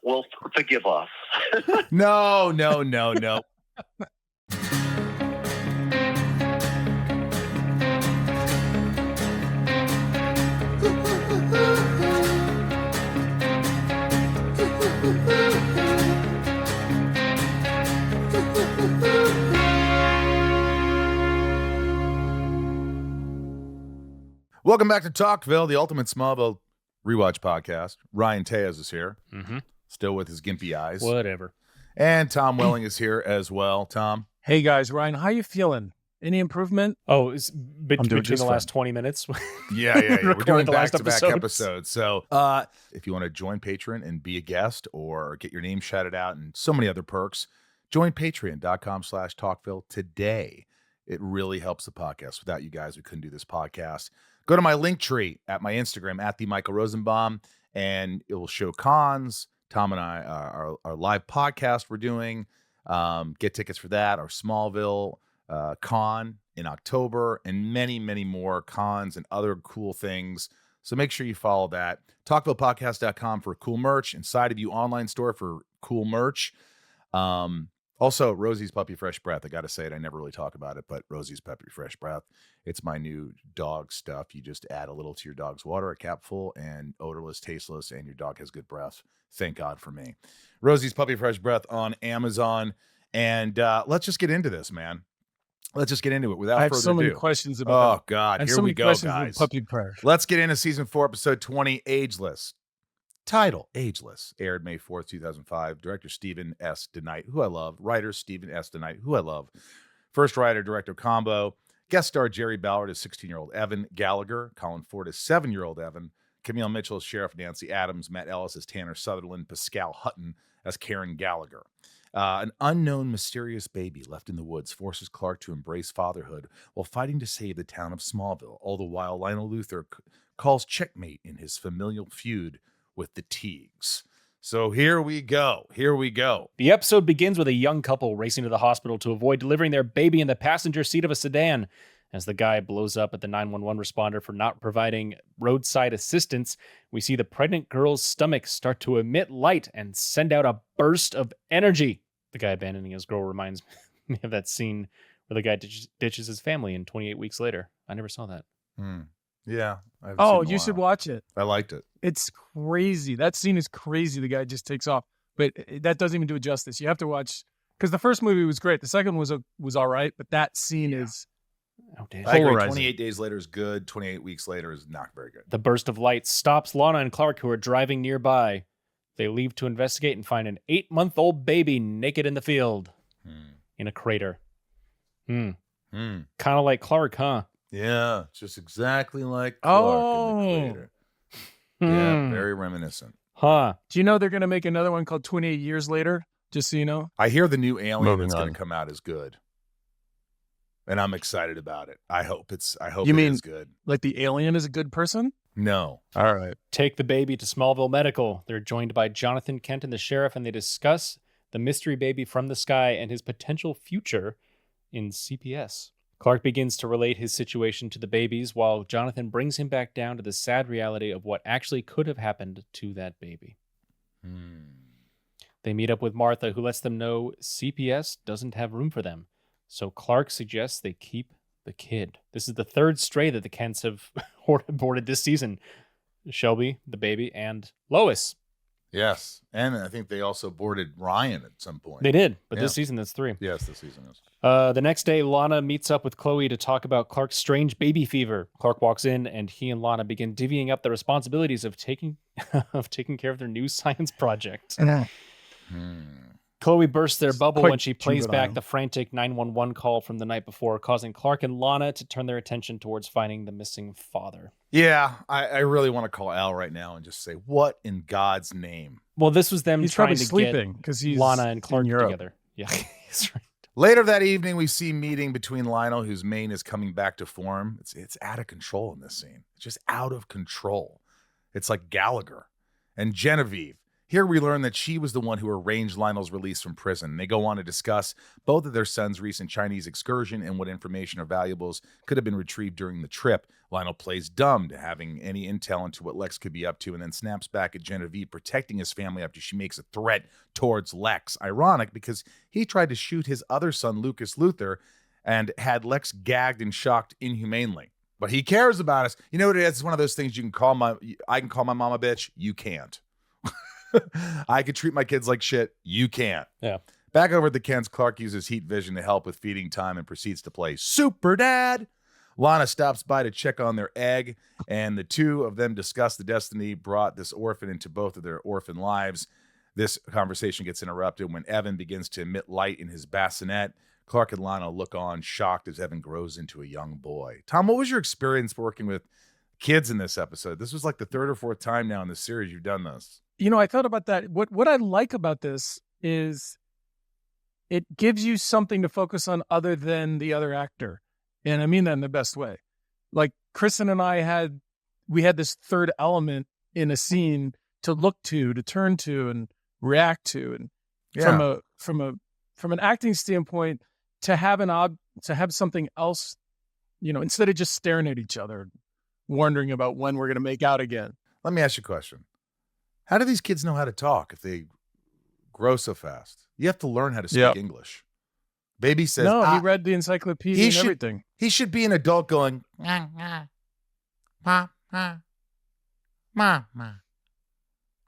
Well, forgive us. No. Welcome back to Talkville, the ultimate Smallville rewatch podcast. Ryan Tejas is here, still with his gimpy eyes. Whatever. And Tom Welling is here as well. Tom? Hey, guys. Ryan, how you feeling? Any improvement? Oh, it's between the last 20 minutes. Yeah. We're doing the last back-to-back episodes. So if you want to join Patreon and be a guest or get your name shouted out and so many other perks, join patreon.com/Talkville today. It really helps the podcast. Without you guys, we couldn't do this podcast. Go to my link tree at my Instagram, at the Michael Rosenbaum, and it will show cons. Tom and I, our live podcast we're doing. Get tickets for that. Our Smallville con in October, and many, many more cons and other cool things. So make sure you follow that. TalkvillePodcast.com for cool merch. Inside of You online store for cool merch. Also, Rosie's Puppy Fresh Breath. I got to say it. I never really talk about it, but Rosie's Puppy Fresh Breath. It's my new dog stuff. You just add a little to your dog's water, a capful, and odorless, tasteless, and your dog has good breath. Thank God for me. Rosie's Puppy Fresh Breath on Amazon. And let's just get into this, man. Let's just get into it without further ado. I have so many questions about Oh, God. Here we go, guys. Puppy Prayer. Let's get into Season 4, Episode 20, Ageless. Title, Ageless, aired May 4th, 2005. Director Stephen S. DeKnight, who I love. Writer Stephen S. DeKnight, who I love. First writer-director combo. Guest star Jerry Ballard as 16-year-old Evan Gallagher. Colin Ford as 7-year-old Evan. Camille Mitchell as Sheriff Nancy Adams. Matt Ellis as Tanner Sutherland. Pascal Hutton as Karen Gallagher. An unknown mysterious baby left in the woods forces Clark to embrace fatherhood while fighting to save the town of Smallville. All the while, Lionel Luthor calls checkmate in his familial feud with the Teagues. So here we go. The episode begins with a young couple racing to the hospital to avoid delivering their baby in the passenger seat of a sedan. As the guy blows up at the 911 responder for not providing roadside assistance, we see the pregnant girl's stomach start to emit light and send out a burst of energy. The guy abandoning his girl reminds me of that scene where the guy ditches his family in 28 Weeks Later. I never saw that. Yeah. You should watch it. I liked it. It's crazy. That scene is crazy. The guy just takes off. But that doesn't even do it justice. You have to watch, because the first movie was great. The second was all right, but that scene is I agree. 28 Days Later is good. 28 Weeks Later is not very good. The burst of light stops Lana and Clark, who are driving nearby. They leave to investigate and find an 8-month-old baby naked in the field in a crater. Kind of like Clark, huh? Yeah, just exactly like Clark in the crater. Yeah, very reminiscent. Huh. Do you know they're going to make another one called 28 Years Later? Just so you know. I hear the new Alien that's going to come out is good. And I'm excited about it. I hope it is good. Like the alien is a good person? No. All right. Take the baby to Smallville Medical. They're joined by Jonathan Kent and the sheriff, and they discuss the mystery baby from the sky and his potential future in CPS. Clark begins to relate his situation to the babies, while Jonathan brings him back down to the sad reality of what actually could have happened to that baby. They meet up with Martha, who lets them know CPS doesn't have room for them. So Clark suggests they keep the kid. This is the third stray that the Kents have aborted this season. Shelby, the baby, and Lois. Yes. And I think they also boarded Ryan at some point. They did, but this season that's 3. Yes, this season is. The next day, Lana meets up with Chloe to talk about Clark's strange baby fever. Clark walks in, and he and Lana begin divvying up the responsibilities of taking care of their new science project. Chloe bursts their bubble when she plays back the frantic 911 call from the night before, causing Clark and Lana to turn their attention towards finding the missing father. Yeah, I really want to call Al right now and just say, what in God's name? Well, this was them trying to sleeping get he's Lana and Clark together. Yeah, that's right. Later that evening, we see meeting between Lionel, whose mane is coming back to form. It's out of control in this scene. It's just out of control. It's like Gallagher and Genevieve Here we learn that she was the one who arranged Lionel's release from prison. They go on to discuss both of their sons' recent Chinese excursion and what information or valuables could have been retrieved during the trip. Lionel plays dumb to having any intel into what Lex could be up to and then snaps back at Genevieve protecting his family after she makes a threat towards Lex. Ironic because he tried to shoot his other son, Lucas Luthor, and had Lex gagged and shocked inhumanely. But he cares about us. You know what it is? It's one of those things I can call my mom a bitch. You can't. I could treat my kids like shit. You can't. Yeah. Back over at the Kents, Clark uses heat vision to help with feeding time and proceeds to play Super Dad. Lana stops by to check on their egg, and the two of them discuss the destiny brought this orphan into both of their orphan lives. This conversation gets interrupted when Evan begins to emit light in his bassinet. Clark and Lana look on, shocked as Evan grows into a young boy. Tom, what was your experience working with kids in this episode? This was like the third or fourth time now in the series you've done this. I thought about that. What I like about this is it gives you something to focus on other than the other actor. And I mean that in the best way. Like Kristen and I had this third element in a scene to look to turn to and react to. And from an acting standpoint, to have something else, instead of just staring at each other, wondering about when we're going to make out again. Let me ask you a question. How do these kids know how to talk if they grow so fast? You have to learn how to speak English. Baby says, no, he read the encyclopedia and everything. He should be an adult going, Mama.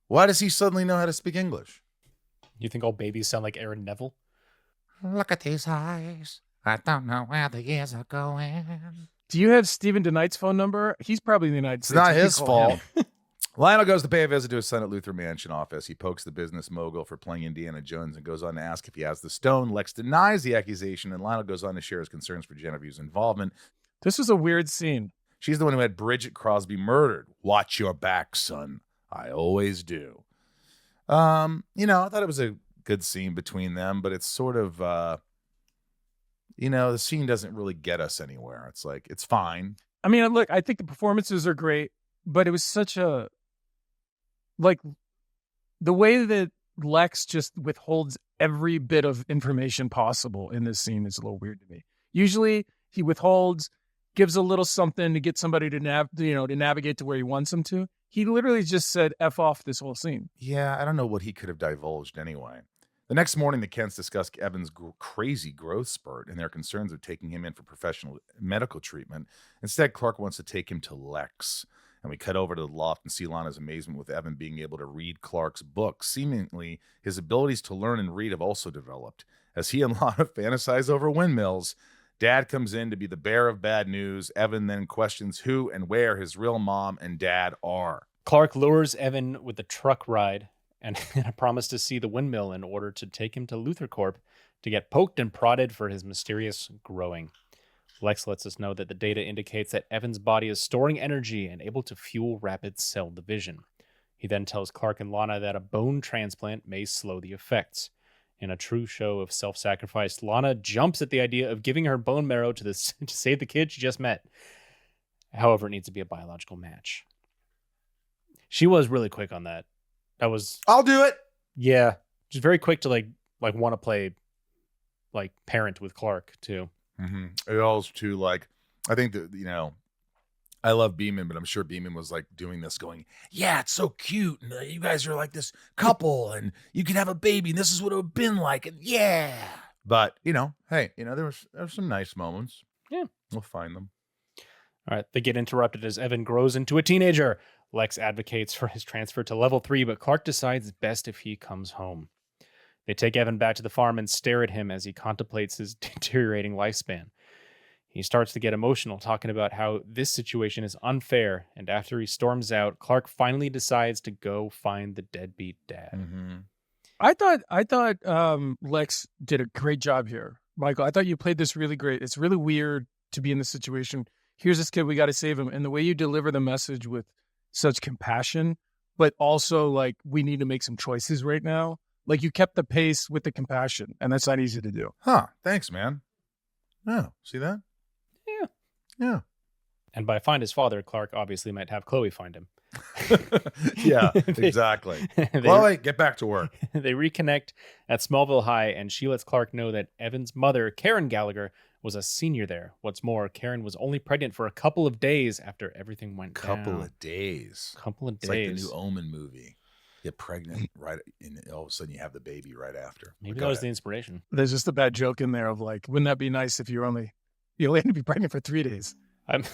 Why does he suddenly know how to speak English? You think all babies sound like Aaron Neville? Look at these eyes. I don't know where the years are going. Do you have Stephen DeKnight's phone number? He's probably in the United States. It's not his fault. Lionel goes to pay a visit to his son at Luthor Mansion office. He pokes the business mogul for playing Indiana Jones and goes on to ask if he has the stone. Lex denies the accusation, and Lionel goes on to share his concerns for Genevieve's involvement. This was a weird scene. She's the one who had Bridget Crosby murdered. Watch your back, son. I always do. I thought it was a good scene between them, but it's sort of, the scene doesn't really get us anywhere. It's like, it's fine. I mean, look, I think the performances are great, but it was such a, the way that Lex just withholds every bit of information possible in this scene is a little weird to me. Usually he withholds, gives a little something to get somebody to navigate to where he wants them to. He literally just said F off this whole scene. Yeah, I don't know what he could have divulged anyway. The next morning, the Kents discuss Evan's crazy growth spurt and their concerns of taking him in for professional medical treatment. Instead, Clark wants to take him to Lex. And we cut over to the loft and see Lana's amazement with Evan being able to read Clark's book. Seemingly, his abilities to learn and read have also developed. As he and Lana fantasize over windmills, Dad comes in to be the bearer of bad news. Evan then questions who and where his real mom and dad are. Clark lures Evan with a truck ride and a promise to see the windmill in order to take him to Luthor Corp to get poked and prodded for his mysterious growing. Lex lets us know that the data indicates that Evan's body is storing energy and able to fuel rapid cell division. He then tells Clark and Lana that a bone transplant may slow the effects. In a true show of self-sacrifice, Lana jumps at the idea of giving her bone marrow to save the kid she just met. However, it needs to be a biological match. She was really quick on that. I'll do it. Yeah. She's very quick to like want to play like parent with Clark too. Mm-hmm. It also too, like, I think that, I love Beeman, but I'm sure Beeman was like doing this going, yeah, it's so cute. And you guys are like this couple and you can have a baby and this is what it would have been like. And yeah. But, hey, there was some nice moments. Yeah. We'll find them. All right. They get interrupted as Evan grows into a teenager. Lex advocates for his transfer to level 3, but Clark decides it's best if he comes home. They take Evan back to the farm and stare at him as he contemplates his deteriorating lifespan. He starts to get emotional, talking about how this situation is unfair, and after he storms out, Clark finally decides to go find the deadbeat dad. Mm-hmm. I thought Lex did a great job here, Michael. I thought you played this really great. It's really weird to be in this situation. Here's this kid, we got to save him. And the way you deliver the message with such compassion, but also like, we need to make some choices right now. Like, you kept the pace with the compassion, and that's not easy to do. Huh. Thanks, man. Oh, see that? Yeah. Yeah. And by find his father, Clark obviously might have Chloe find him. Yeah, exactly. Chloe, get back to work. They reconnect at Smallville High, and she lets Clark know that Evan's mother, Karen Gallagher, was a senior there. What's more, Karen was only pregnant for a couple of days after everything went down. Couple of days. It's like the new Omen movie. Get pregnant right, and all of a sudden you have the baby right after. Maybe that was the inspiration. There's just a bad joke in there of like, wouldn't that be nice if you only had to be pregnant for 3 days?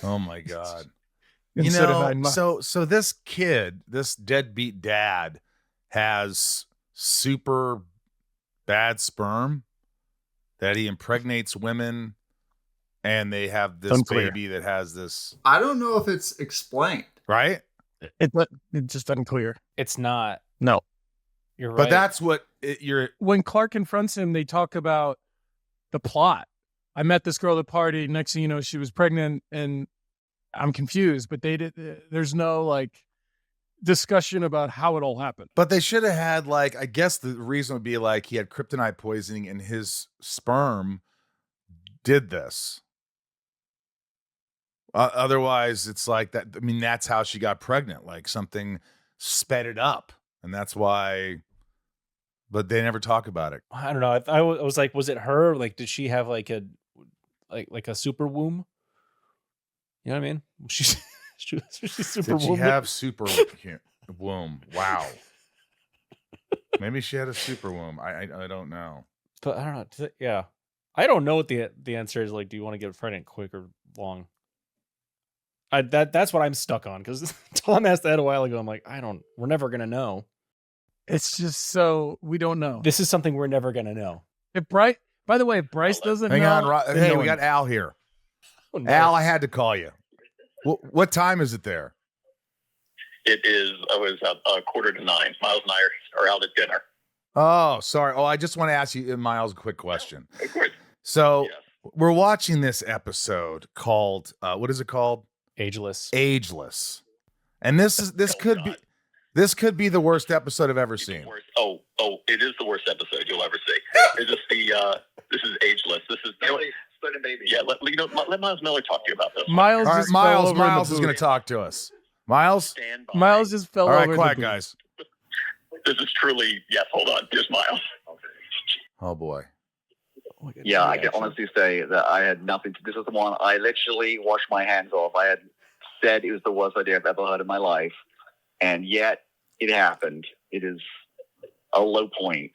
Oh my God. Instead of 9 months. So this kid, this deadbeat dad, has super bad sperm that he impregnates women, and they have this baby that has this. I don't know if it's explained. Right? It's just unclear. It's not. No. You're right. But that's what you're. When Clark confronts him, they talk about the plot. I met this girl at a party. Next thing you know, she was pregnant, and I'm confused. But there's no like discussion about how it all happened. But they should have had like, I guess the reason would be like he had kryptonite poisoning and his sperm did this. Otherwise, it's like that. I mean, that's how she got pregnant. Like something sped it up, and that's why. But they never talk about it. I don't know. I was like, was it her? Like, did she have like a super womb? You know what I mean? She's super. Did she have super womb? Wow. Maybe she had a super womb. I don't know. But I don't know. Yeah, I don't know what the answer is. Like, do you want to get pregnant quick or long? That's what I'm stuck on, because Tom asked that a while ago. I'm like, we're never gonna know. It's just so we don't know. This is something we're never gonna know. By the way, if Bryce doesn't Hang know. on, hey, we got Al here. Oh, no. Al, I had to call you. What time is it there? It was 8:45. Miles and I are out at dinner. Oh, sorry. Oh, I just want to ask you, Miles, a quick question. Of course. So Yes. we're watching this episode called what is it called? Ageless. And this could be the worst episode I've ever It's the seen. worst. Oh, it is the worst episode you'll ever see. This is Ageless. This is baby. Yeah, let Miles Millar talk to you about this. Miles All right, just fell over in the Miles is booth. going to talk to us. Miles? Stand by. Miles just fell All over. right, in quiet, the booth. guys. This is truly, yes, hold on. Here's Miles. Oh, boy. Yeah, I can honestly say that I had nothing to do with the one. I literally washed my hands off. I had said it was the worst idea I've ever heard in my life, and yet it happened. It is a low point.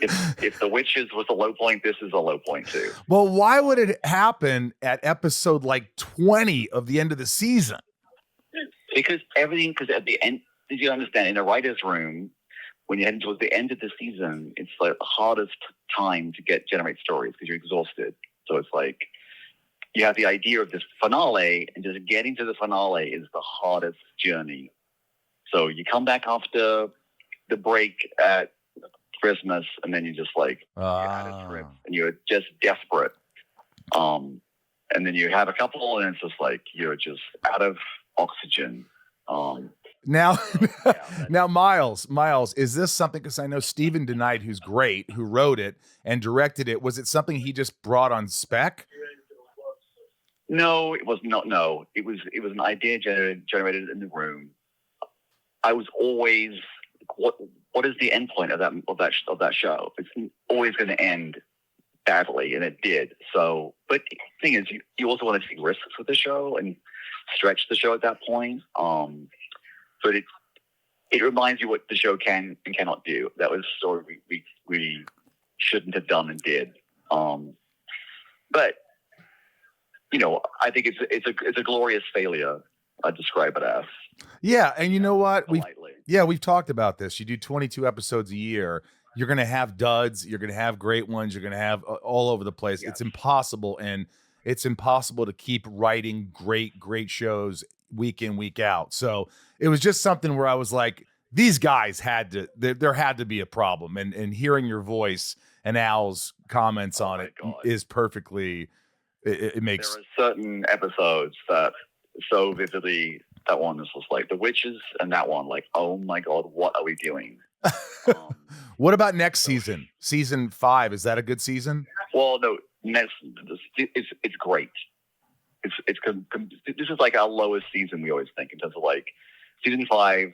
If The Witches was a low point, this is a low point too. Well, why would it happen at episode like 20 of the end of the season? Because at the end, did you understand, in a writer's room, when you're heading towards the end of the season, it's like the hardest time to generate stories because you're exhausted. So it's like you have the idea of this finale, and just getting to the finale is the hardest journey. So you come back after the break at Christmas, and then you're just like, you're at a trip, and you're just desperate. And then you have a couple, and it's just like you're just out of oxygen. Now, Miles, is this something, because I know Steven Denied, who's great, who wrote it and directed it, was it something he just brought on spec? No, it was not. No, it was an idea generated in the room. I was always, what is the end point of that show? It's always going to end badly, and it did. So, but the thing is, you also want to take risks with the show and stretch the show at that point. But it reminds you what the show can and cannot do. That was sort of we shouldn't have done and did. But I think it's a glorious failure. I'd describe it as. Yeah, and you know what? Politely. We've talked about this. You do 22 episodes a year. You're going to have duds. You're going to have great ones. You're going to have all over the place. Yes. It's impossible, and it's impossible to keep writing great shows week in, week out. So it was just something where I was like, these guys there had to be a problem. And hearing your voice and Al's comments on it is perfectly, it makes. There are certain episodes that so vividly, that one is just like The Witches, and that one, like, oh my God, what are we doing? What about next season? Season 5, is that a good season? Well, no, it's great. this is like our lowest season. We always think in terms of like season 5,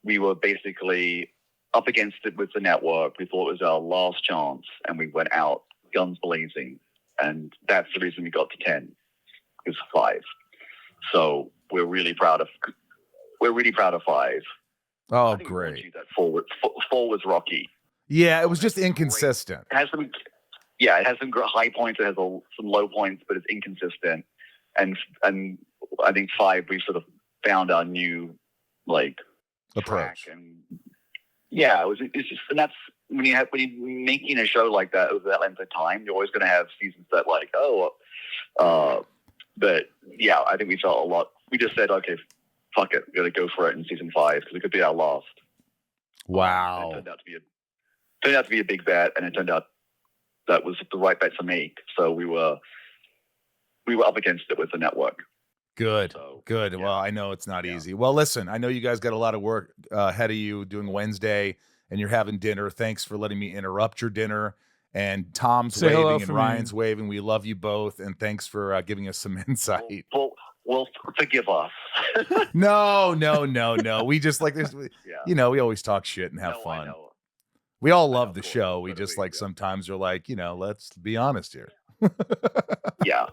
we were basically up against it with the network. We thought it was our last chance, and we went out guns blazing, and that's the reason we got to 10. Is 5. So we're really proud of 5. Oh, I think we great. achieved that. 4 was rocky. Yeah, it was just inconsistent. It has some high points. It has some low points, but it's inconsistent. And I think 5, we sort of found our new like Approach. track. And yeah, it's just, and that's when you're making a show like that over that length of time, you're always going to have seasons that like, but yeah, I think we felt a lot. We just said, okay, fuck it, we're going to go for it in season 5 because it could be our last. Wow. It turned out to be a big bet, and it turned out that was the right bet to make. So we were up against it with the network. Good. So, Good. yeah. Well, I know it's not Yeah. easy. Well, listen, I know you guys got a lot of work ahead of you doing Wednesday, and you're having dinner. Thanks for letting me interrupt your dinner. And Tom's Say hello waving and for me. Ryan's waving. We love you both, and thanks for giving us some insight. Well, forgive us. No. We just like this. Yeah. We always talk shit and have No, I fun. know. We all love know, the cool. show. We So do just we, like yeah. sometimes we're like, let's be honest here. Yeah.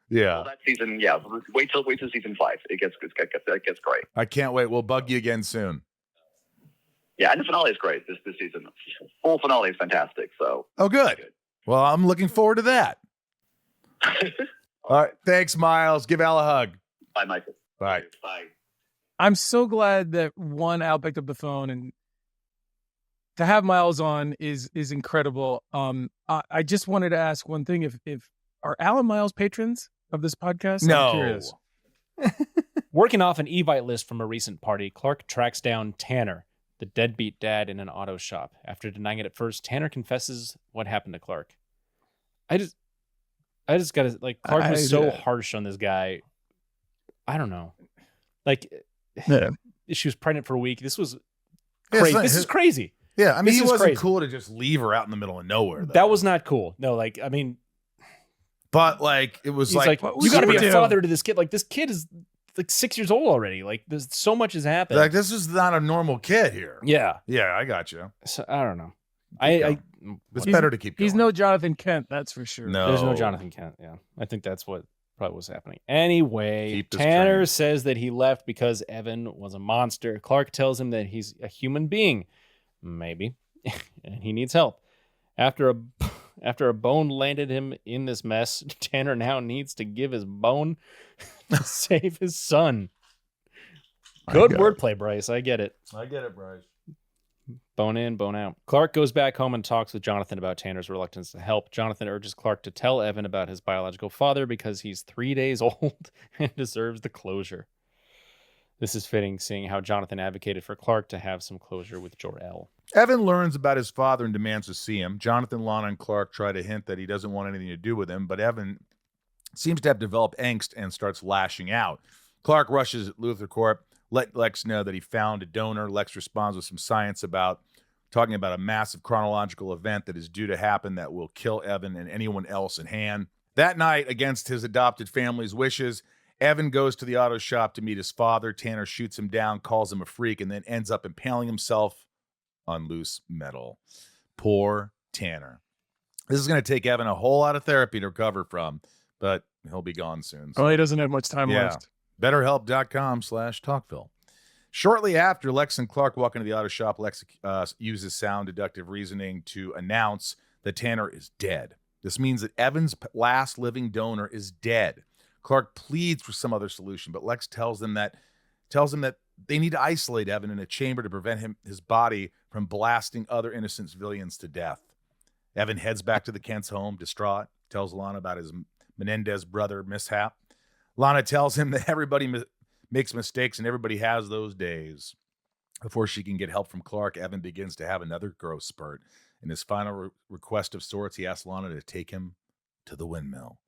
Yeah. Well, that season, yeah. Wait till season 5. It gets great. I can't wait. We'll bug you again soon. Yeah, and the finale is great this season. Full finale is fantastic. So. Oh, good. Well, I'm looking forward to that. All right. Thanks, Miles. Give Al a hug. Bye, Michael. Bye. Bye. I'm so glad that Al picked up the phone, and to have Miles on is incredible. I just wanted to ask one thing: if are Al and Miles patrons of this podcast? No. I'm curious. Working off an Evite list from a recent party, Clark tracks down Tanner, the deadbeat dad, in an auto shop. After denying it at first, Tanner confesses what happened to Clark. I just gotta, like, Clark was so harsh on this guy. I don't know. Like, Yeah. she was pregnant for a week. This was Yeah, crazy. This is crazy. Yeah, I mean, This he is wasn't crazy. cool to just leave her out in the middle of nowhere, though. That was not cool. No, like, I mean, But, like, it was he's like, like, what you was got to be your a deal? father to this kid. Like, this kid is like 6 years old already. Like, there's so much has happened. like, this is not a normal kid here. Yeah. Yeah, I got you. So, I don't know. It's Whatever. better to keep going. He's no Jonathan Kent, that's for sure. No. There's no Jonathan Kent. Yeah. I think that's what probably was happening. Anyway, Keep this Tanner train. says that he left because Evan was a monster. Clark tells him that he's a human being. Maybe. And he needs help. After a bone landed him in this mess, Tanner now needs to give his bone to save his son. Good wordplay, Bryce. I get it. I get it, Bryce. Bone in, bone out. Clark goes back home and talks with Jonathan about Tanner's reluctance to help. Jonathan urges Clark to tell Evan about his biological father because he's 3 days old and deserves the closure. This is fitting, seeing how Jonathan advocated for Clark to have some closure with Jor-El. Evan learns about his father and demands to see him. Jonathan, Lana, and Clark try to hint that he doesn't want anything to do with him, but Evan seems to have developed angst and starts lashing out. Clark rushes at Luthor Corp, let Lex know that he found a donor. Lex responds with some science talking about a massive chronological event that is due to happen that will kill Evan and anyone else in hand. That night, against his adopted family's wishes, Evan goes to the auto shop to meet his father. Tanner shoots him down, calls him a freak, and then ends up impaling himself on loose metal. Poor Tanner. This is going to take Evan a whole lot of therapy to recover from, but he'll be gone soon. Well, he doesn't have much time Yeah. left. BetterHelp.com/talkville. Shortly after Lex and Clark walk into the auto shop, Lex uses sound deductive reasoning to announce that Tanner is dead. This means that Evan's last living donor is dead. Clark pleads for some other solution, but Lex tells him that they need to isolate Evan in a chamber to prevent his body from blasting other innocent civilians to death. Evan heads back to the Kent's home, distraught, tells Lana about his Menendez brother mishap. Lana tells him that everybody makes mistakes and everybody has those days. Before she can get help from Clark, Evan begins to have another growth spurt. In his final request of sorts, he asks Lana to take him to the windmill.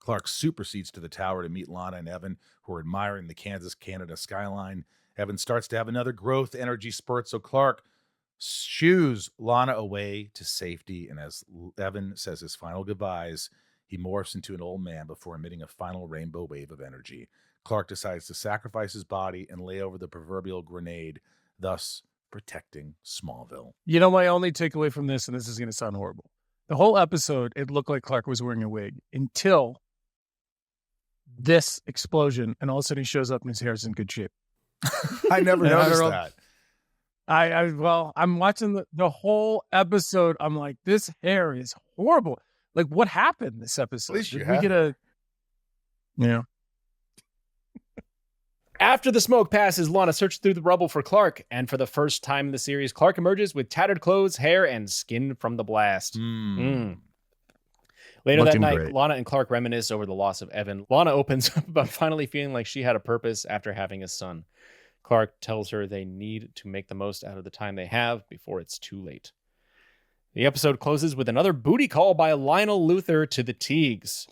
Clark supersedes to the tower to meet Lana and Evan, who are admiring the Kansas-Canada skyline. Evan starts to have another growth energy spurt, so Clark shoos Lana away to safety. And as Evan says his final goodbyes, He morphs into an old man before emitting a final rainbow wave of energy. Clark decides to sacrifice his body and lay over the proverbial grenade, thus protecting Smallville. You know, my only takeaway from this, and this is going to sound horrible, the whole episode, it looked like Clark was wearing a wig until this explosion, and all of a sudden he shows up and his hair is in good shape. I never And I noticed don't know- that. I'm watching the whole episode. I'm like, this hair is horrible. Like, what happened this episode? At least you Did we have get a... Yeah. After the smoke passes, Lana searches through the rubble for Clark, and for the first time in the series, Clark emerges with tattered clothes, hair, and skin from the blast. Later that Looking night, great. Lana and Clark reminisce over the loss of Evan. Lana opens up about finally feeling like she had a purpose after having a son. Clark tells her they need to make the most out of the time they have before it's too late. The episode closes with another booty call by Lionel Luthor to the Teagues.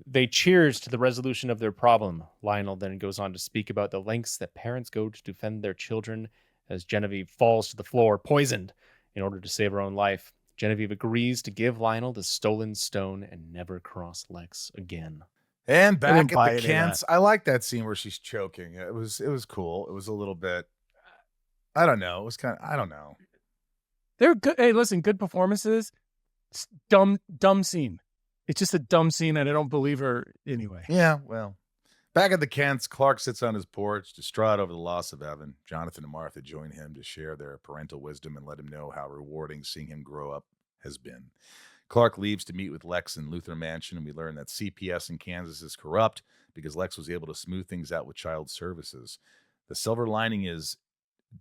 They cheers to the resolution of their problem. Lionel then goes on to speak about the lengths that parents go to defend their children as Genevieve falls to the floor, poisoned, in order to save her own life. Genevieve agrees to give Lionel the stolen stone and never cross Lex again. And I didn't back buy at any the of Kents, I like that scene where she's choking. It was cool. It was a little bit, I don't know. It was kind of, I don't know. They're good. Hey, listen, good performances. Dumb scene. It's just a dumb scene, and I don't believe her anyway. Yeah, well. Back at the Kents, Clark sits on his porch, distraught over the loss of Evan. Jonathan and Martha join him to share their parental wisdom and let him know how rewarding seeing him grow up has been. Clark leaves to meet with Lex in Luthor Mansion, and we learn that CPS in Kansas is corrupt because Lex was able to smooth things out with child services. The silver lining is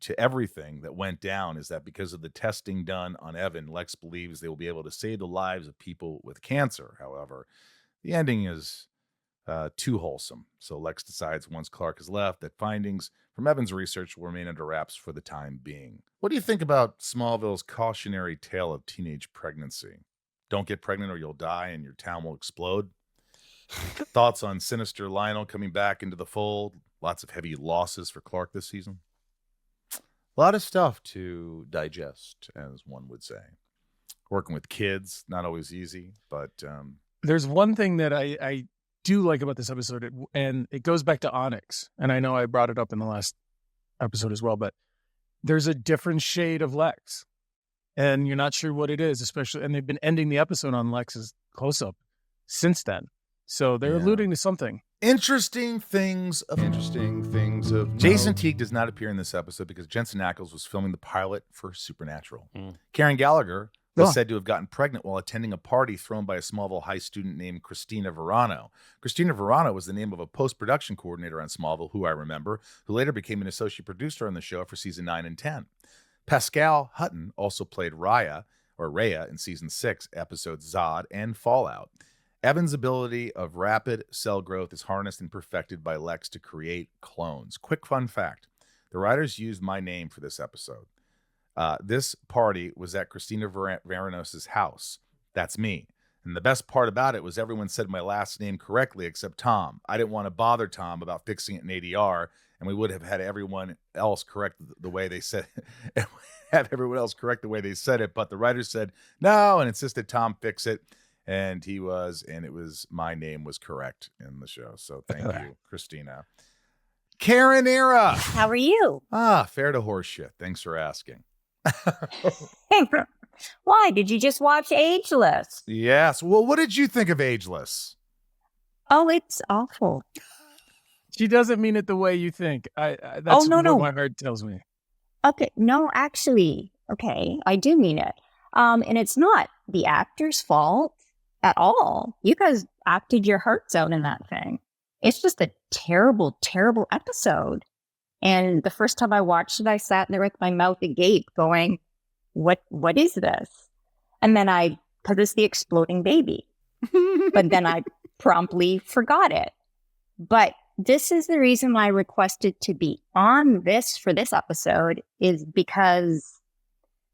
to everything that went down is that because of the testing done on Evan, Lex believes they will be able to save the lives of people with cancer. However, the ending is too wholesome. So Lex decides once Clark has left that findings from Evan's research will remain under wraps for the time being. What do you think about Smallville's cautionary tale of teenage pregnancy? Don't get pregnant or you'll die and your town will explode. Thoughts on sinister Lionel coming back into the fold? Lots of heavy losses for Clark this season. A lot of stuff to digest, as one would say. Working with kids, not always easy, but There's one thing that I do like about this episode, and it goes back to Onyx. And I know I brought it up in the last episode as well, but there's a different shade of Lex. And you're not sure what it is, especially, and they've been ending the episode on Lex's close-up since then. So they're alluding to something. interesting things of Jason Teague does not appear in this episode because Jensen Ackles was filming the pilot for Supernatural. Karen Gallagher was said to have gotten pregnant while attending a party thrown by a Smallville High student named Christina Verano. Christina Verano was the name of a post-production coordinator on Smallville, who I remember, who later became an associate producer on the show for season 9 and 10. Pascal Hutton also played Rhea in season 6 episodes Zod and Fallout. Evan's ability of rapid cell growth is harnessed and perfected by Lex to create clones. Quick fun fact. The writers used my name for this episode. This party was at Christina Veranos' house. That's me. And the best part about it was everyone said my last name correctly except Tom. I didn't want to bother Tom about fixing it in ADR, and we would have had everyone else correct the way they said it. But the writers said no and insisted Tom fix it. And it was my name was correct in the show. So thank you, Christina. Karen Era. How are you? Fair to horse shit. Thanks for asking. Why? Did you just watch Ageless? Yes. Well, what did you think of Ageless? Oh, it's awful. She doesn't mean it the way you think. That's no. what my heart tells me. Okay, no, actually, okay, I do mean it. And it's not the actor's fault at all. You guys acted your hearts out in that thing. It's just a terrible, terrible episode. And the first time I watched it, I sat there with my mouth agape going, what is this? And then because it's the exploding baby. But then I promptly forgot it. But this is the reason why I requested to be on this for this episode is because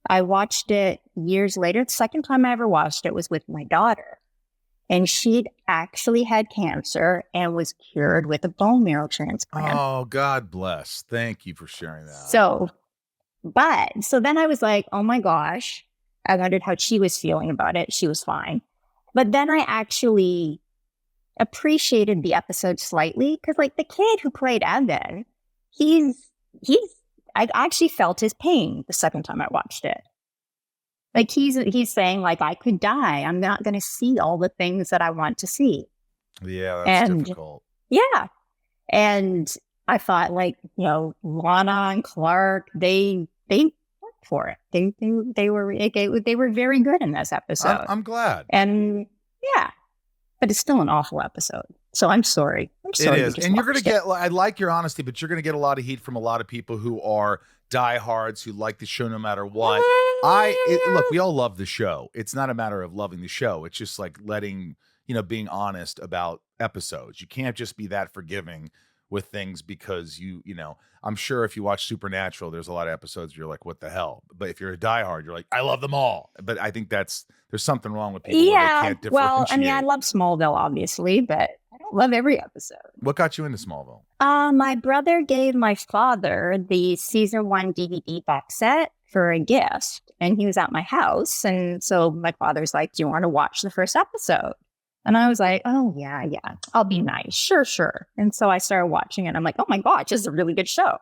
I watched it years later. The second time I ever watched it was with my daughter. And she'd actually had cancer and was cured with a bone marrow transplant. Oh, God bless. Thank you for sharing that. So then I was like, oh my gosh. I wondered how she was feeling about it. She was fine. But then I actually appreciated the episode slightly because, like, the kid who played Evan, I actually felt his pain the second time I watched it. Like, he's saying, like, I could die. I'm not going to see all the things that I want to see. Yeah, that's difficult. Yeah. And I thought, like, Lana and Clark, they worked for it. They were very good in this episode. I'm glad. And yeah, but it's still an awful episode. So I'm sorry. It is. And you're going to get, I like your honesty, but you're going to get a lot of heat from a lot of people who are diehards who like the show no matter what. Look, we all love the show. It's not a matter of loving the show. It's just like letting, being honest about episodes. You can't just be that forgiving with things because I'm sure if you watch Supernatural, there's a lot of episodes you're like, what the hell? But if you're a diehard, you're like, I love them all. But I think there's something wrong with people where they can't differentiate. Well, I mean, I love Smallville, obviously, but I don't love every episode. What got you into Smallville? My brother gave my father the season 1 DVD box set for a gift, and he was at my house. And so my father's like, do you want to watch the first episode? And I was like, oh, yeah, I'll be nice. Sure. And so I started watching it. I'm like, oh, my gosh, this is a really good show.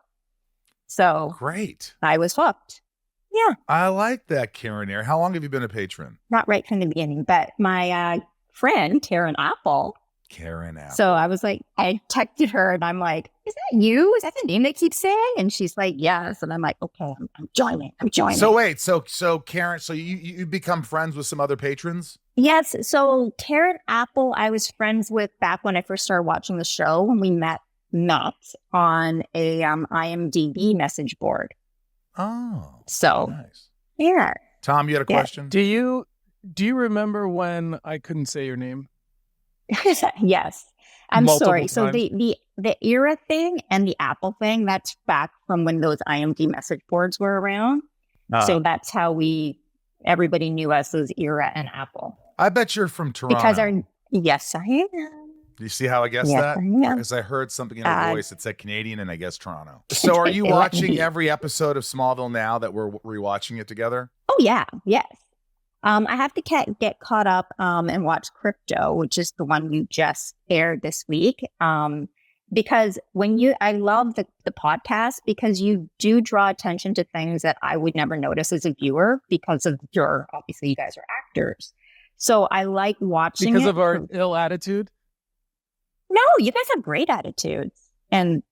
So great. I was hooked. Yeah. I like that, Karen Air. How long have you been a patron? Not right from the beginning, but my friend, Karen Apple. So I was like, I texted her and I'm like, is that you? Is that the name they keep saying? And she's like, yes. And I'm like, okay, I'm joining. So wait, so Karen, so you become friends with some other patrons? Yes. So Karen Apple, I was friends with back when I first started watching the show when we met on a IMDB message board. Oh, so nice. Yeah. Tom, you had a question? Do you remember when I couldn't say your name? Yes. I'm Multiple sorry. times. So the era thing and the Apple thing, that's back from when those IMDb message boards were around. So that's how everybody knew us as Era and Apple. I bet you're from Toronto. Because yes, I am. Do you see how I guessed that? Because I heard something in her voice that said Canadian and I guessed Toronto. So are you watching every episode of Smallville now that we're rewatching it together? Oh, yeah. Yes. I have to get caught up and watch Crypto, which is the one you just aired this week. Because I love the podcast because you do draw attention to things that I would never notice as a viewer because of obviously you guys are actors. So I like watching because of our ill attitude. No, you guys have great attitudes, and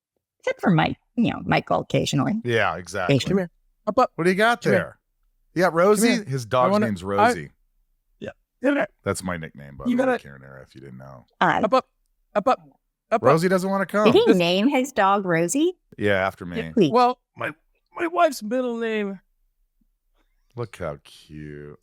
except for Michael occasionally. Yeah, exactly. Come here. Up. What do you got there? You got Rosie. His dog's name's Rosie. Yeah. That's my nickname, by the way, Karen Era, if you didn't know. Up. Rosie doesn't want to come. Did he name his dog Rosie? Yeah, after me. Yeah, well, my wife's middle name. Look how cute.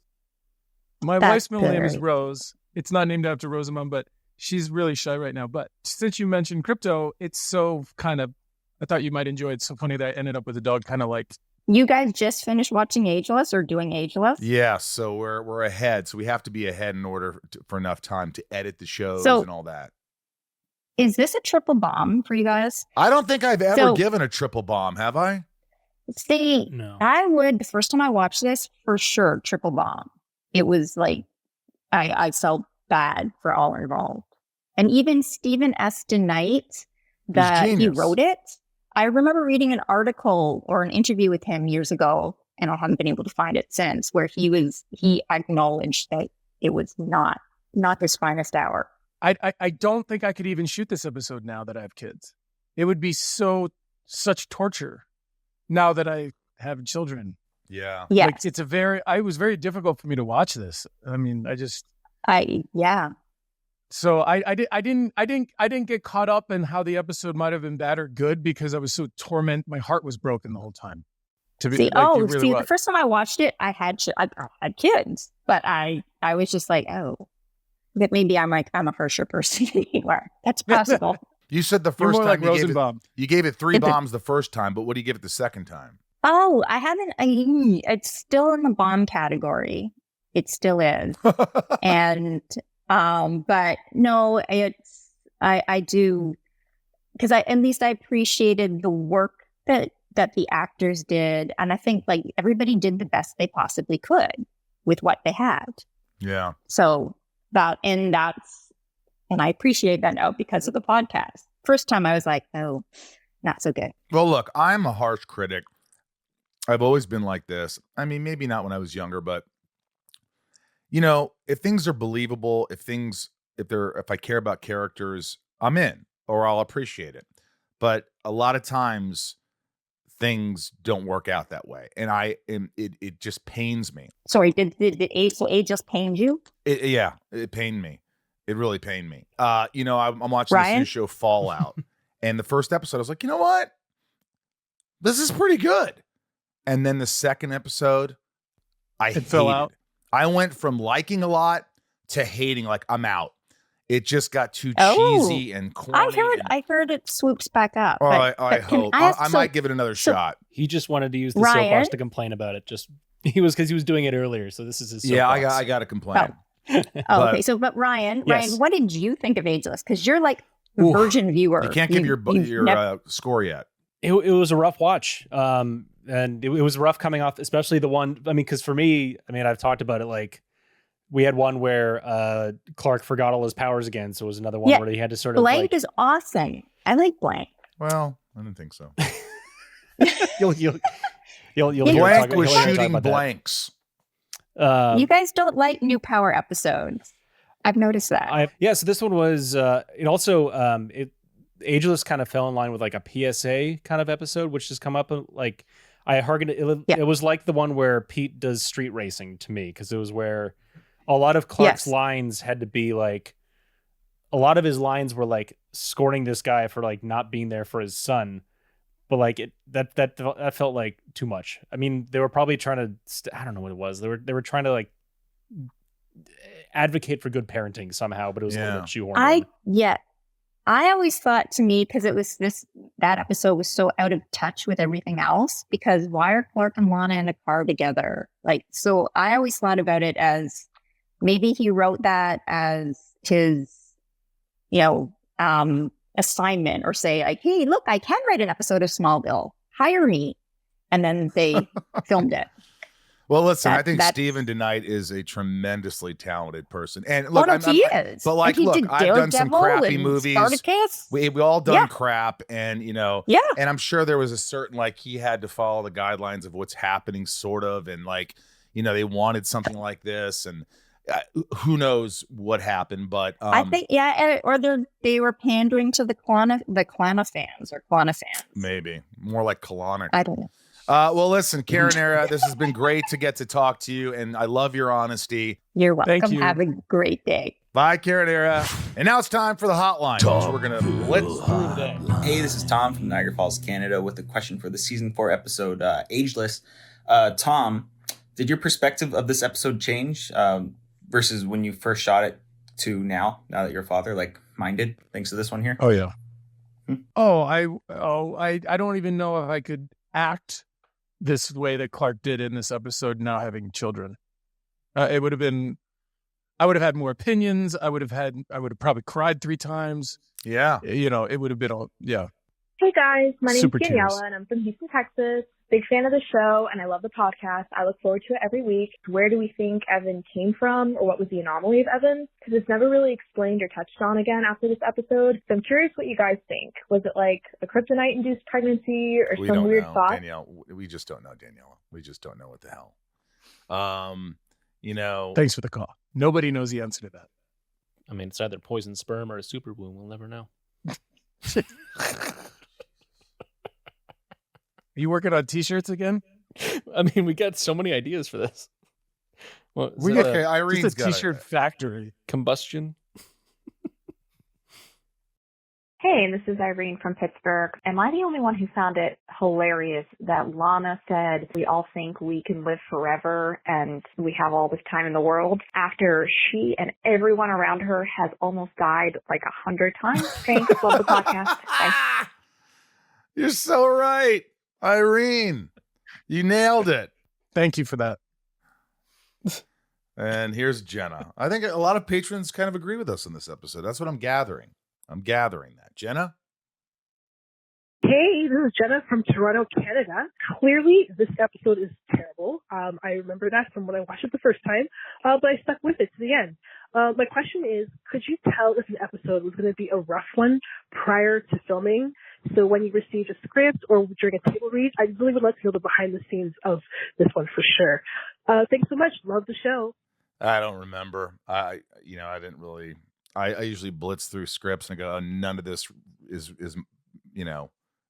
My wife's middle name is Rose. It's not named after Rosenbaum, but she's really shy right now. But since you mentioned Crypto, it's so kind of, I thought you might enjoy it. It's so funny that I ended up with a dog kind of like. You guys just finished watching Ageless or doing Ageless? Yeah, so we're ahead. So we have to be ahead in order for enough time to edit the shows and all that. Is this a triple bomb for you guys? I don't think I've ever given a triple bomb, have I? See, No. I would, the first time I watched this, for sure, triple bomb. It was like, I felt bad for all involved. And even Stephen S. DeKnight, he wrote it. I remember reading an article or an interview with him years ago, and I haven't been able to find it since, where he acknowledged that it was not his finest hour. I don't think I could even shoot this episode now that I have kids. It would be such torture now that I have children. Yeah. Yeah. Like it was very difficult for me to watch this. I mean, yeah. So I didn't get caught up in how the episode might have been bad or good because I was so tormented. My heart was broken the whole time. The first time I watched it, I had kids, but I was just like, oh, that maybe I'm a harsher person anymore. That's possible. You said the first time like Rosenbaum. You gave it 3 bombs the first time, but what do you give it the second time? Oh, I haven't. It's still in the bomb category. It still is, and but no, I do because at least I appreciated the work that the actors did, and I think like everybody did the best they possibly could with what they had. Yeah. So and I appreciate that now because of the podcast. First time I was like, oh, not so good. Well, look, I'm a harsh critic. I've always been like this. I mean, maybe not when I was younger, but if things are believable, if I care about characters, I'm in, or I'll appreciate it. But a lot of times things don't work out that way. And it just pains me. Sorry, did Ageless pain you? It pained me. It really pained me. I'm watching this Ryan? new show Fallout, and the first episode, I was like, you know what? This is pretty good. And then the second episode, I fell out. I went from liking a lot to hating. Like, I'm out. It just got too cheesy and corny. I heard it swoops back up. Oh, but I hope. I might give it another shot. He just wanted to use the Ryan? soapbox to complain about it. Because he was doing it earlier, so this is his soapbox. Yeah, I got to complain. Okay. So, but Ryan, what did you think of Ageless? Because you're like a virgin viewer. You can't give your score yet. It was a rough watch. And it was rough coming off, especially the one. I mean, because for me, I've talked about it. Like, we had one where Clark forgot all his powers again, so it was another one where he had to sort of. Blank is awesome. I like Blank. Well, I didn't think so. You'll Blank was shooting blanks. You guys don't like new power episodes. I've noticed that. So this one was. It also Ageless kind of fell in line with like a PSA kind of episode, which has come up like. I hearkened it was like the one where Pete does street racing to me, because it was where a lot of Clark's lines had to be like, a lot of his lines were like scorning this guy for like not being there for his son, but like that felt like too much. I mean, they were probably trying to I don't know what it was. They were trying to like advocate for good parenting somehow, but it was a little bit shoehorned in. I always thought, to me, because it was that episode was so out of touch with everything else, because why are Clark and Lana in a car together? Like, so I always thought about it as maybe he wrote that as his, assignment, or say like, hey, look, I can write an episode of Smallville, hire me. And then they filmed it. Well, listen, I think Stephen DeKnight is a tremendously talented person. And look, he is. But like, look, I've done some crappy movies. We all done crap, and and I'm sure there was a certain, like, he had to follow the guidelines of what's happening, sort of, and like, they wanted something like this, and who knows what happened, but I think or they were pandering to the Klana fans. Maybe more like colonic. I don't know. Well, listen, Karen Era, this has been great to get to talk to you, and I love your honesty. You're welcome. Thank you. Have a great day. Bye, Karen Era. And now it's time for the hotline, which we're going to blitz through today. Hey, this is Tom from Niagara Falls, Canada, with a question for the season 4 episode, Ageless. Tom, did your perspective of this episode change versus when you first shot it to now that you're a father, like mine did, thanks to this one here? Oh, yeah. I don't even know if I could act this way that Clark did in this episode, now having children. I would have had more opinions. I would have probably cried 3 times. Yeah. It would have been Hey guys, my name's Super Daniela tears. and I'm from Houston, Texas. Big fan of the show and I love the podcast. I look forward to it every week. Where do we think Evan came from, or what was the anomaly of Evan? Because it's never really explained or touched on again after this episode. So I'm curious what you guys think. Was it like a kryptonite-induced pregnancy or some weird thought? Danielle, we just don't know, Daniela. We just don't know what the hell. Thanks for the call. Nobody knows the answer to that. I mean, it's either poison sperm or a super womb. We'll never know. Are you working on T-shirts again? I mean, we got so many ideas for this. Well, Irene's just a got T-shirt factory. Combustion. Hey, this is Irene from Pittsburgh. Am I the only one who found it hilarious that Lana said we all think we can live forever and we have all this time in the world after she and everyone around her has almost died like 100 times? Thanks. Love the podcast. Bye. You're so right, Irene. You nailed it. Thank you for that. And here's Jenna. I think a lot of patrons kind of agree with us in this episode. That's what I'm gathering. That. Jenna? Hey, this is Jenna from Toronto, Canada. Clearly, this episode is terrible. I remember that from when I watched it the first time, but I stuck with it to the end. My question is, could you tell if an episode was going to be a rough one prior to filming? So when you received a script or during a table read, I really would like to know the behind the scenes of this one for sure. Thanks so much. Love the show. I don't remember. I didn't really. I usually blitz through scripts and go, oh, none of this is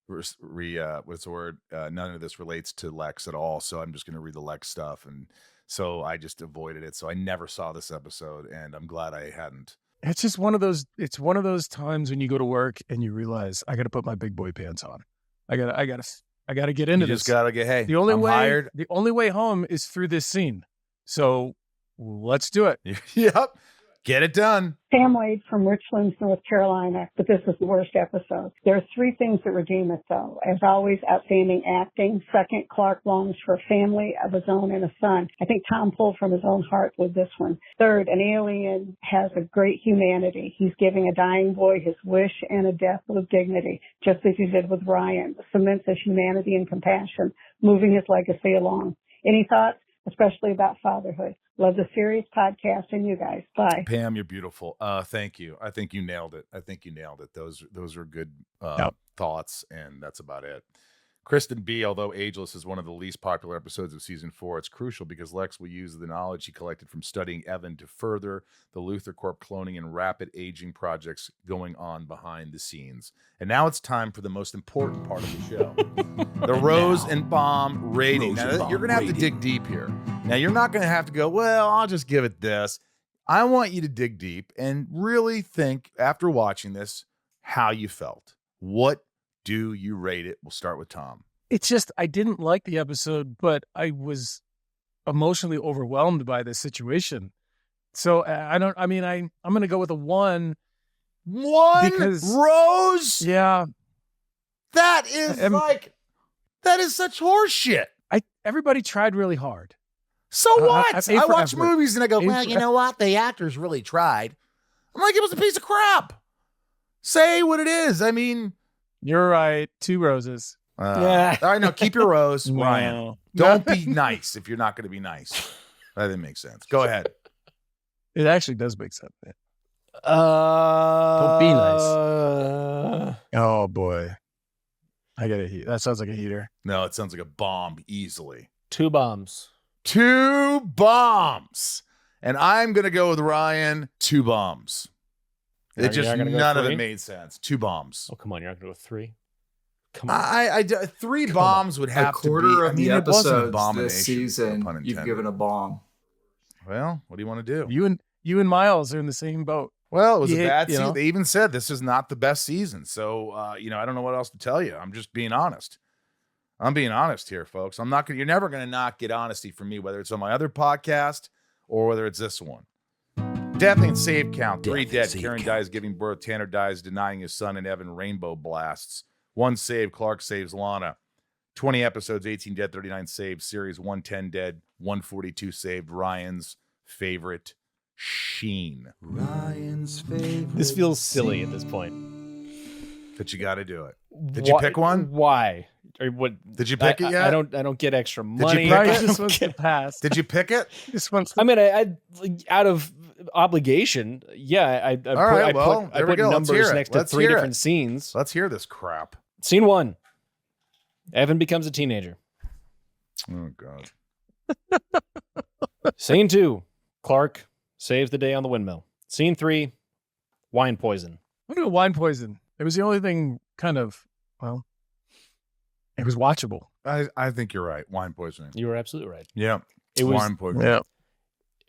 what's the word? None of this relates to Lex at all. So I'm just going to read the Lex stuff, and so I just avoided it. So I never saw this episode, and I'm glad I hadn't. It's just one of those. It's one of those times when you go to work and you realize I got to put my big boy pants on. I got to get into You this. just gotta get. Hey, The only I'm way hired. the only way home is through this scene. So let's do it. Yep, get it done. Sam Wade from Richland, North Carolina, but this is the worst episode. There are three things that redeem it, though. As always, outstanding acting. Second, Clark longs for a family of his own and a son. I think Tom pulled from his own heart with this one. Third, an alien has a great humanity. He's giving a dying boy his wish and a death with dignity, just as he did with Ryan. Cements his humanity and compassion, moving his legacy along. Any thoughts, especially about fatherhood? Love the series, podcast, and you guys. Bye. Pam, you're beautiful. Thank you. I think you nailed it. Those are good thoughts, and that's about it. Kristen B, although Ageless is one of the least popular episodes of season 4, it's crucial because Lex will use the knowledge he collected from studying Evan to further the Luthor Corp cloning and rapid aging projects going on behind the scenes. And now it's time for the most important part of the show. The Rose and Bomb rating. Now, you're going to have to dig deep here. Now, you're not going to have to go, well, I'll just give it this. I want you to dig deep and really think, after watching this, how you felt. What do you rate it? We'll start with Tom. It's just I didn't like the episode, but I was emotionally overwhelmed by this situation. So I'm going to go with a 1. Because Rose? Yeah. That is such horseshit. Everybody tried really hard. So what? I watch effort. movies and I go, well, you know what? The actors really tried. I'm like, it was a piece of crap. Say what it is. I mean, you're right. 2 roses. All right, now keep your rose, Ryan. Don't be nice if you're not going to be nice. That didn't make sense. Go ahead. It actually does make sense. Don't be nice. Oh boy, I got a heat. That sounds like a heater. No, it sounds like a bomb easily. 2 bombs. 2 bombs. And I'm going to go with Ryan. 2 bombs. It just none of it made sense. 2 bombs. Oh, come on. You're not going to go 3? Come on. 3 bombs would have to be. A quarter of the episodes this season, season, you've given a bomb. Well, what do you want to do? You and Miles are in the same boat. Well, it was a bad season. They even said this is not the best season. So, I don't know what else to tell you. I'm just being honest. I'm being honest here, folks. You're never going to not get honesty from me, whether it's on my other podcast or whether it's this one. Death and save count. 3 dead. Karen dies giving birth. Tanner dies denying his son, and Evan rainbow blasts. 1 save. Clark saves Lana. 20 episodes, 18 dead, 39 saved. Series 110 dead, 142 saved. Ryan's favorite Sheen. Ryan's favorite. This feels silly at this point. But you got to do it. Did you pick one? Why? Or what? Did you pick it yet? I don't get extra money. Did you pick it? This one's the past. Did you pick it? This one's. I mean, I out of obligation, yeah. I put numbers next to 3 different scenes. Let's hear this crap. Scene 1. Evan becomes a teenager. Oh God. Scene 2. Clark saves the day on the windmill. Scene 3. Wine poison. I'm gonna go wine poison. It was the only thing it was watchable. I think you're right. Wine poisoning. You were absolutely right. Yeah. It was wine poisoning. Yeah.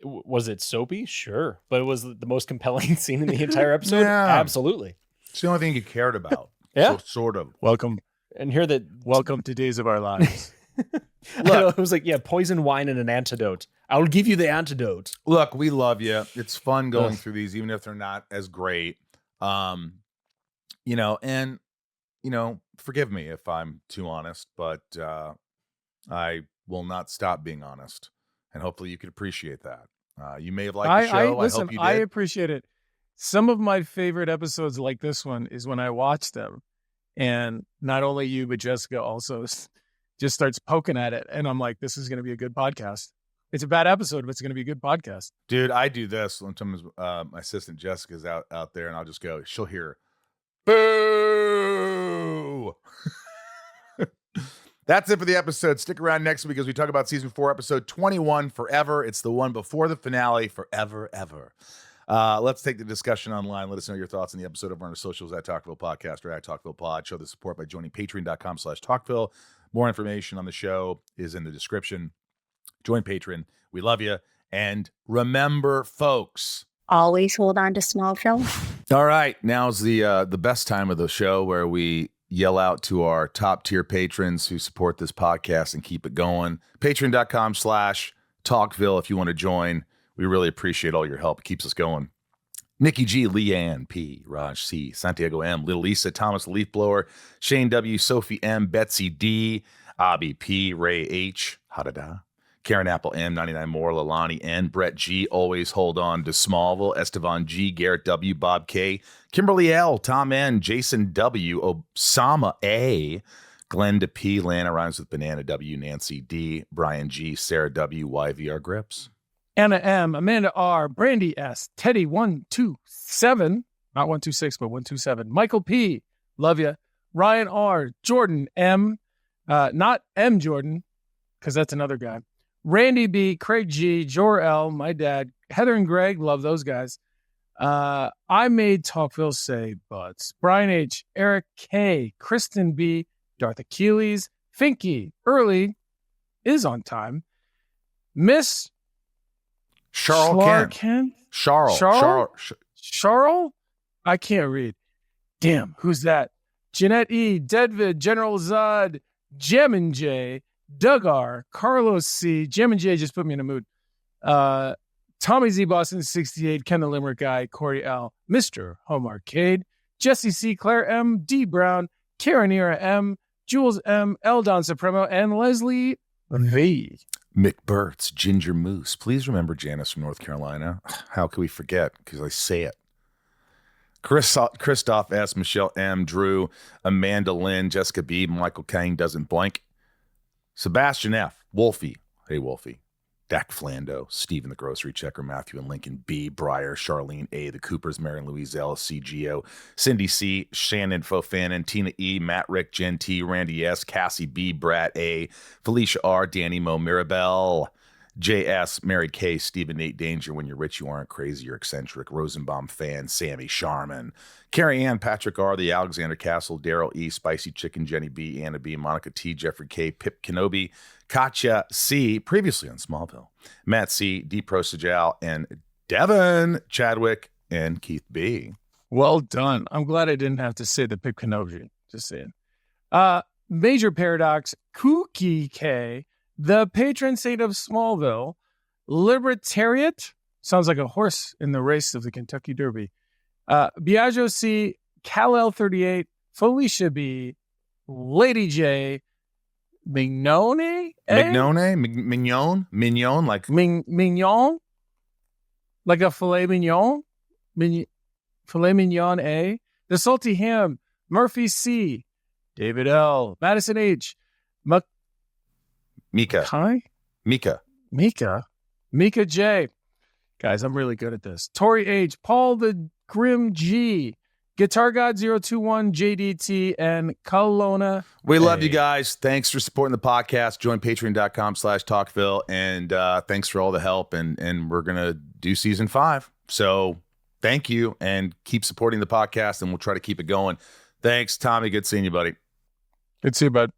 Was it soapy? Sure. But it was the most compelling scene in the entire episode? Yeah. Absolutely. It's the only thing you cared about. Yeah. Sort of. Welcome to Days of Our Lives. Look, it was like, poison, wine, and an antidote. I'll give you the antidote. Look, we love you. It's fun going through these, even if they're not as great. Forgive me if I'm too honest, but I will not stop being honest. And hopefully you could appreciate that. You may have liked the show. Listen, I hope you did. I appreciate it. Some of my favorite episodes like this one is when I watch them and not only you, but Jessica also just starts poking at it. And I'm like, this is going to be a good podcast. it's a bad episode, but it's going to be a good podcast. Dude, I do this. Sometimes my assistant Jessica's out there, and I'll just go, she'll hear, boo! That's it for the episode. Stick around next week as we talk about season 4, episode 21, Forever. It's the one before the finale, Forever, Ever. Let's take the discussion online. Let us know your thoughts on the episode over on our socials at Talkville Podcast or at Talkville Pod. Show the support by joining patreon.com/Talkville. More information on the show is in the description. Join Patreon. We love you. And remember, folks, always hold on to Smallville. All right. Now's the best time of the show where we yell out to our top tier patrons who support this podcast and keep it going. Patreon.com/Talkville if you want to join. We really appreciate all your help. It keeps us going. Nikki G, Leanne P, Raj C, Santiago M, Little Lisa, Thomas the Leaf Blower, Shane W, Sophie M, Betsy D, Abby P, Ray H, Hadada, Karen Apple M, 99 More, Lalani N, Brett G, Always Hold On to Smallville, Estevan G, Garrett W, Bob K, Kimberly L, Tom N, Jason W, Osama A, Glenda P, Lana Rhymes with Banana W, Nancy D, Brian G, Sarah W, YVR Grips. Anna M, Amanda R, Brandy S, Teddy 127, not 126, but 127. Michael P, love ya. Ryan R, Jordan M, not M Jordan, because that's another guy. Randy B, Craig G, Jor L, my dad, Heather and Greg, love those guys. I made Talkville say butts. Brian H, Eric K, Kristen B, Darth Achilles, Finky, Early is on time. Miss Charles Kent. Charles? I can't read. Damn, who's that? Jeanette E, Deadvid, General Zod, Jem and J, Doug R, Carlos C, Jem and J just put me in a mood. Tommy Z, Boston 68, Ken the Limerick Guy, Corey L, Mr. Home Arcade, Jesse C, Claire M, D Brown, Karen Era M, Jules M, L Don Supremo, and Leslie V. Mick Burtz, Ginger Moose. Please remember Janice from North Carolina. How could we forget? Because I say it. Christoph S, Michelle M, Drew, Amanda Lynn, Jessica B, Michael Kane doesn't blank. Sebastian F, Wolfie. Hey, Wolfie. Dak Flando, Stephen the Grocery Checker, Matthew and Lincoln B, Breyer, Charlene A, the Coopers, Marion Louise L, CGO, Cindy C, Shannon Fofanin, Tina E, Matt Rick, Jen T, Randy S, Cassie B, Brad A, Felicia R, Danny Mo, Mirabelle, JS, Mary K, Stephen Nate Danger, When You're Rich, You Aren't Crazy, You're Eccentric, Rosenbaum Fan, Sammy Sharman, Carrie Ann, Patrick R, The Alexander Castle, Daryl E, Spicy Chicken, Jenny B, Anna B, Monica T, Jeffrey K, Pip Kenobi, Katya C, previously on Smallville, Matt C, D Pro Sajal, and Devin Chadwick and Keith B. Well done. I'm glad I didn't have to say the Pip Kenobi. Just saying. Major Paradox, Kookie K, the patron saint of Smallville, Libertariat, sounds like a horse in the race of the Kentucky Derby. Biagio C, Kal-El 38, Felicia B, Lady J, Mignone? Mignon, like Mignon? Like a filet mignon? Filet mignon A, The Salty Ham, Murphy C, David L, Madison H, Mika J. Guys, I'm really good at this. Tori H, Paul the Grim G, Guitar God 021, JDT, and Kelowna. We love you guys. Thanks for supporting the podcast. Join patreon.com/Talkville. And thanks for all the help. And we're going to do season 5. So thank you and keep supporting the podcast and we'll try to keep it going. Thanks, Tommy. Good seeing you, buddy. Good to see you, bud.